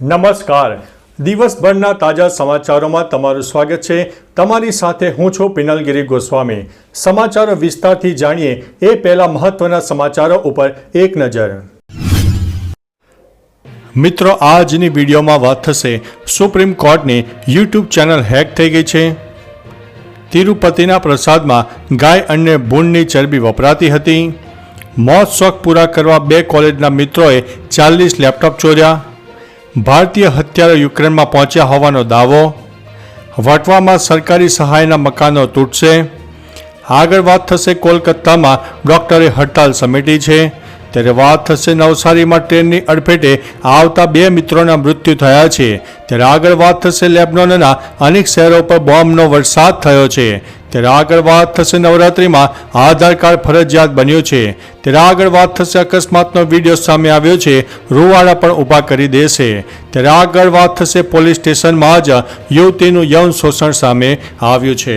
નમસ્કાર. દિવસભરના તાજા સમાચારોમાં તમારું સ્વાગત છે. તમારી સાથે હું છું પિનલગીરી ગોસ્વામી. સમાચારો વિસ્તારથી જાણીએ એ પહેલા મહત્વના સમાચારો ઉપર એક નજર. મિત્રો, આજની વિડીયોમાં વાત થશે સુપ્રીમ કોર્ટની યુટ્યુબ ચેનલ હેક થઈ ગઈ છે. તિરુપતિના પ્રસાદમાં ગાય અને ભૂંડની ચરબી વપરાતી હતી. મોત શોખ પૂરા કરવા 2 કોલેજના મિત્રોએ 40 લેપટોપ ચોર્યા. ભારતીય હથિયારો યુક્રેનમાં પહોંચ્યા હોવાનો દાવો. વટવામાં સરકારી સહાયના મકાનો તૂટશે. આગળ વાત થશે કોલકાતામાં ડોક્ટરે હડતાલ સમેટી છે. ત્યારે વાત થશે નવસારીમાં ટ્રેનની અડફેટે આવતા 2 મિત્રોના મૃત્યુ થયા છે. ત્યારે આગળ વાત થશે લેબનોનના અનેક શહેરો પર બોમ્બનો વરસાદ થયો છે. ત્યારે આગળ વાત થશે નવરાત્રિમાં આધાર કાર્ડ ફરજિયાત બન્યું છે. ત્યારે આગળ વાત થશે અકસ્માતનો વિડીયો સામે આવ્યો છે, રૂવાડા પણ ઊભા કરી દેશે. ત્યારે આગળ વાત થશે પોલીસ સ્ટેશનમાં જ યુવતીનું યૌન શોષણ સામે આવ્યું છે.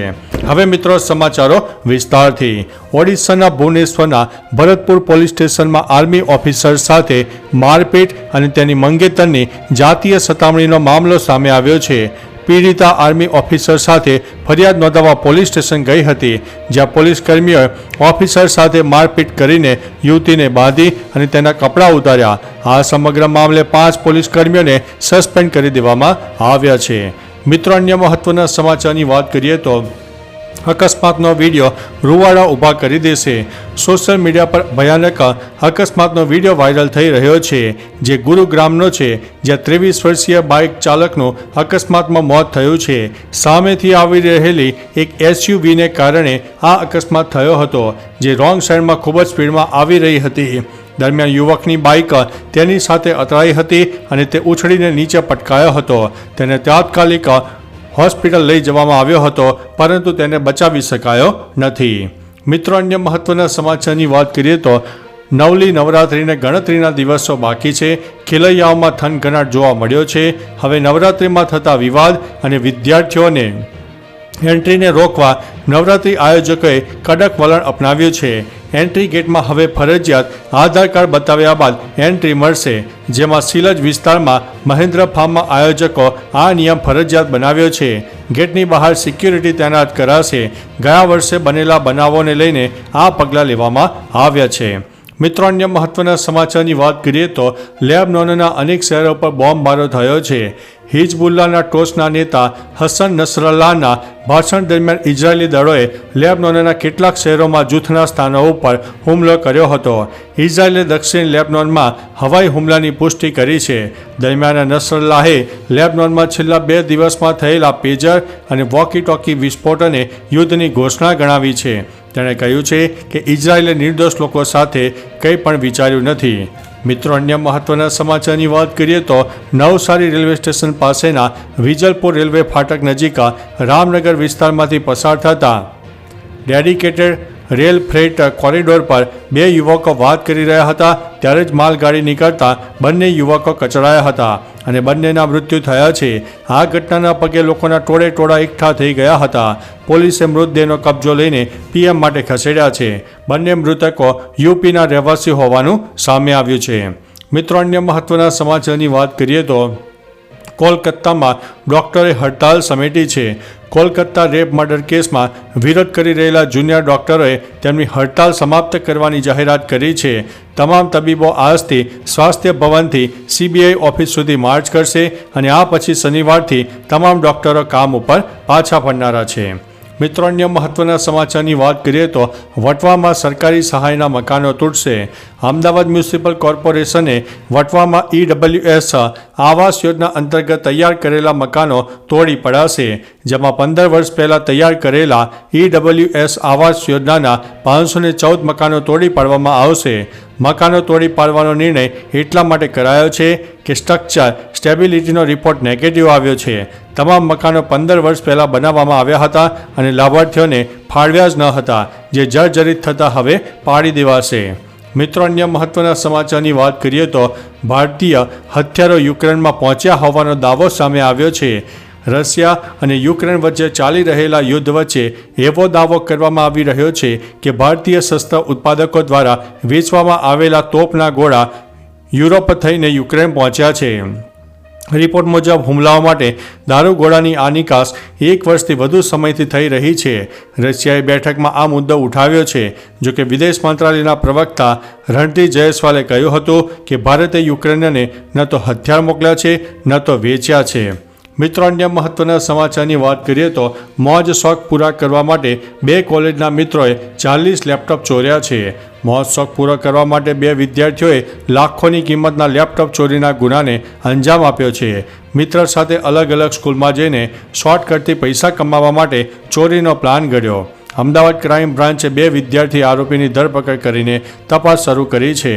હવે મિત્રો સમાચારો વિસ્તારથી. ઓડિશાના ભુવનેશ્વરના ભરતપુર પોલીસ સ્ટેશનમાં આર્મી ઓફિસર સાથે મારપીટ અને તેની મંગેતરની જાતીય સતામણીનો મામલો સામે આવ્યો છે. પીડિતા આર્મી ઓફિસર સાથે ફરિયાદ નોંધાવવા પોલીસ સ્ટેશન ગઈ હતી, જ્યાં પોલીસ કર્મીઓએ ઓફિસર સાથે મારપીટ કરીને યુવતીને બાંધી અને તેના કપડાં ઉતાર્યા. આ સમગ્ર મામલે 5 પોલીસ કર્મીઓને સસ્પેન્ડ કરી દેવામાં આવ્યા છે. મિત્રો, અન્ય મહત્વના સમાચારની વાત કરીએ તો અકસ્માતનો વિડીયો રૂવાડા ઊભા કરી દેશે. સોશિયલ મીડિયા પર ભયાનક અકસ્માતનો વિડીયો વાયરલ થઈ રહ્યો છે, જે ગુરુગ્રામનો છે, જ્યાં 23 વર્ષીય બાઇક ચાલકનું અકસ્માતમાં મોત થયું છે. સામેથી આવી રહેલી એક SUVને કારણે આ અકસ્માત થયો હતો, જે રોંગ સાઈડમાં ખૂબ જ સ્પીડમાં આવી રહી હતી. દરમિયાન યુવકની બાઇક તેની સાથે અથડાઈ હતી અને તે ઉછળીને નીચે પટકાયો હતો. તેને તાત્કાલિક હોસ્પિટલ લઈ જવામાં આવ્યો હતો, પરંતુ તેને બચાવી શકાયો નથી. મિત્રો, અન્ય મહત્વના સમાચારની વાત કરીએ તો નવલી નવરાત્રિને ગણતરીના દિવસો બાકી છે. ખેલૈયાઓમાં થનગનાટ જોવા મળ્યો છે. હવે નવરાત્રિમાં થતા વિવાદ અને વિદ્યાર્થીઓને એન્ટ્રીને રોકવા નવરાત્રિ આયોજકોએ કડક વલણ અપનાવ્યું છે. એન્ટ્રી ગેટમાં હવે ફરજિયાત આધાર કાર્ડ બતાવ્યા બાદ એન્ટ્રી મળશે, જેમાં સિલજ વિસ્તારમાં મહેન્દ્ર ફાર્મમાં આયોજકો આ નિયમ ફરજિયાત બનાવ્યો છે. ગેટની બહાર સિક્યુરિટી તૈનાત કરાશે. ગયા વર્ષે બનેલા બનાવોને લઈને આ પગલાં લેવામાં આવ્યા છે. મિત્રો, અન્ય મહત્વના સમાચારની વાત કરીએ તો લેબનોનના અનેક શહેરો પર બોમ્બમારો થયો છે. હિઝબુલ્લાના ટોચના નેતા હસન નસરલ્લાહના ભાષણ દરમિયાન ઇઝરાયેલી દળોએ લેબનોનના કેટલાક શહેરોમાં જૂથના સ્થાનો ઉપર હુમલો કર્યો હતો. ઇઝરાયેલે દક્ષિણ લેબનોનમાં હવાઈ હુમલાની પુષ્ટિ કરી છે. દરમિયાન નસરલ્લાહે લેબનોનમાં છેલ્લા 2 દિવસમાં થયેલા પેજર અને વોકી ટોકી વિસ્ફોટને યુદ્ધની ઘોષણા ગણાવી છે. તેણે કહ્યું છે કે ઇઝરાયેલે નિર્દોષ લોકો સાથે કંઈ પણ વિચાર્યું નથી. મિત્રો, અન્ય મહત્વના સમાચારની વાત કરીએ તો નવસારી રેલવે સ્ટેશન પાસેના વિજલપુર રેલવે ફાટક નજીક રામનગર વિસ્તારમાંથી પસાર થતા ડેડિકેટેડ રેલ ફ્રેટ કોરિડોર પર 2 યુવકો વાત કરી રહ્યા હતા, ત્યારે જ માલગાડી નીકળતા બંને યુવકો કચડાયા હતા અને બંનેના મૃત્યુ થયા છે. આ ઘટનાના પગે લોકોના ટોળે એકઠા થઈ ગયા હતા. પોલીસે મૃતદેહનો કબજો લઈને PM માટે ખસેડ્યા છે. બંને મૃતકો UPના રહેવાસી હોવાનું સામે આવ્યું છે. મિત્રો, અન્ય મહત્વના સમાચારની વાત કરીએ તો કોલકાતામાં ડોક્ટરે હડતાલ સમેટી છે. કોલકાતા રેપ મર્ડર કેસમાં વિરોધ કરી રહેલા જુનિયર ડોક્ટરોએ તેમની હડતાલ સમાપ્ત કરવાની જાહેરાત કરી છે. તમામ તબીબો આજથી સ્વાસ્થ્ય ભવનથી CBI ઓફિસ સુધી માર્ચ કરશે અને આ પછી શનિવારથી તમામ ડોક્ટરો કામ ઉપર પાછા ફરનારા છે. મિત્રો, અન્ય મહત્વના સમાચારની વાત કરીએ તો વટવામાં સરકારી સહાયના મકાનો તૂટશે. અમદાવાદ મ્યુનિસિપલ કોર્પોરેશને વટવામાં EWS આવાસ યોજના અંતર્ગત તૈયાર કરેલા મકાનો તોડી પડાશે, જેમાં 15 વર્ષ પહેલાં તૈયાર કરેલા EWS આવાસ યોજનાના 514 મકાનો તોડી પાડવામાં આવશે. મકાનો તોડી પાડવાનો નિર્ણય એટલા માટે કરાયો છે કે સ્ટ્રક્ચર સ્ટેબિલિટીનો રિપોર્ટ નેગેટિવ આવ્યો છે. તમામ મકાનો 15 વર્ષ પહેલાં બનાવવામાં આવ્યા હતા અને લાભાર્થીઓને ફાળવ્યા જ ન હતા, જે જર્જરિત થતાં હવે પાડી દેવાશે. મિત્રો, અન્ય મહત્વના સમાચારની વાત કરીએ તો ભારતીય હથિયારો યુક્રેનમાં પહોંચ્યા હોવાનો દાવો સામે આવ્યો છે. રશિયા અને યુક્રેન વચ્ચે ચાલી રહેલા યુદ્ધ વચ્ચે એવો દાવો કરવામાં આવી રહ્યો છે કે ભારતીય શસ્ત્ર ઉત્પાદકો દ્વારા વેચવામાં આવેલા તોપના ગોળા યુરોપ થઈને યુક્રેન પહોંચ્યા છે. રિપોર્ટ મુજબ હુમલાઓ માટે દારૂગોળાની આ નિકાસ 1 વર્ષથી વધુ સમયથી થઈ રહી છે. રશિયાએ બેઠકમાં આ મુદ્દો ઉઠાવ્યો છે. જોકે વિદેશ મંત્રાલયના પ્રવક્તા રણધીર જયસ્વાલે કહ્યું હતું કે ભારતે યુક્રેનને ન તો હથિયાર મોકલ્યા છે ન તો વેચ્યા છે. મિત્રો, અન્ય મહત્વના સમાચારની વાત કરીએ તો મોજ શોખ પૂરા કરવા માટે 2 કોલેજના મિત્રોએ 40 લેપટોપ ચોર્યા છે. મોજ શોખ પૂરો કરવા માટે 2 વિદ્યાર્થીઓએ લાખોની કિંમતના લેપટોપ ચોરીના ગુનાને અંજામ આપ્યો છે. મિત્ર સાથે અલગ અલગ સ્કૂલમાં જઈને શોર્ટકટથી પૈસા કમાવા માટે ચોરીનો પ્લાન ઘડ્યો. અમદાવાદ ક્રાઇમ બ્રાન્ચે 2 વિદ્યાર્થી આરોપીની ધરપકડ કરીને તપાસ શરૂ કરી છે.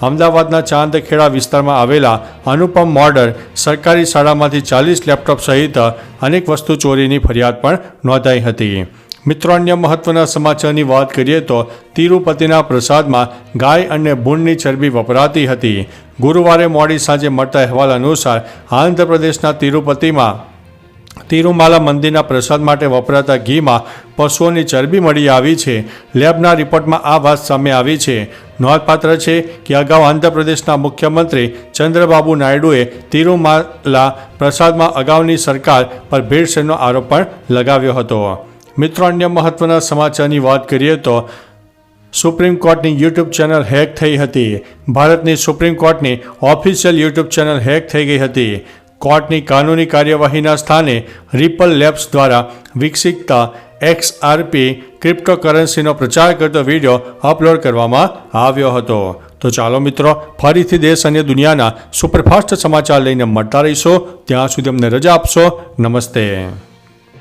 અમદાવાદના ચાંદખેડા વિસ્તારમાં આવેલા અનુપમ મોડર સરકારી શાળામાંથી 40 લેપટોપ સહિત અનેક વસ્તુ ચોરીની ફરિયાદ પણ નોંધાઈ હતી. મિત્રો, અન્ય મહત્વના સમાચારની વાત કરીએ તો તિરુપતિના પ્રસાદમાં ગાય અને ભૂંડની ચરબી વપરાતી હતી. ગુરુવારે મોડી સાંજે મળતા અહેવાલ અનુસાર આંધ્રપ્રદેશના તિરુપતિમાં તિરુમાલા મંદિરના પ્રસાદ માટે વપરાતા ઘીમાં પશુઓની ચરબી મળી આવી છે. લેબના રિપોર્ટમાં આ વાત સામે આવી છે. નોંધપાત્ર છે કે અગાઉ આંધ્રપ્રદેશના મુખ્યમંત્રી ચંદ્રબાબુ નાયડુએ તિરુમાલા પ્રસાદમાં અગાઉની સરકાર પર ભેળસેળનો આરોપ પણ લગાવ્યો હતો. મિત્રો, અન્ય મહત્વના સમાચારની વાત કરીએ તો સુપ્રીમ કોર્ટની યુટ્યુબ ચેનલ હેક થઈ હતી. ભારતની સુપ્રીમ કોર્ટની ઓફિશિયલ યુટ્યુબ ચેનલ હેક થઈ ગઈ હતી. કોર્ટની કાનૂની કાર્યવાહીના સ્થાને રિપલ લેબ્સ દ્વારા વિકસિત XRP ક્રિપ્ટોકરન્સીનો પ્રચાર કરતો વિડીયો અપલોડ કરવામાં આવ્યો હતો. તો ચાલો મિત્રો, ફરીથી દેશ અને દુનિયાના સુપરફાસ્ટ સમાચાર લઈને મળતા રહીશો. ત્યાં સુધી અમને રજા આપશો. નમસ્તે.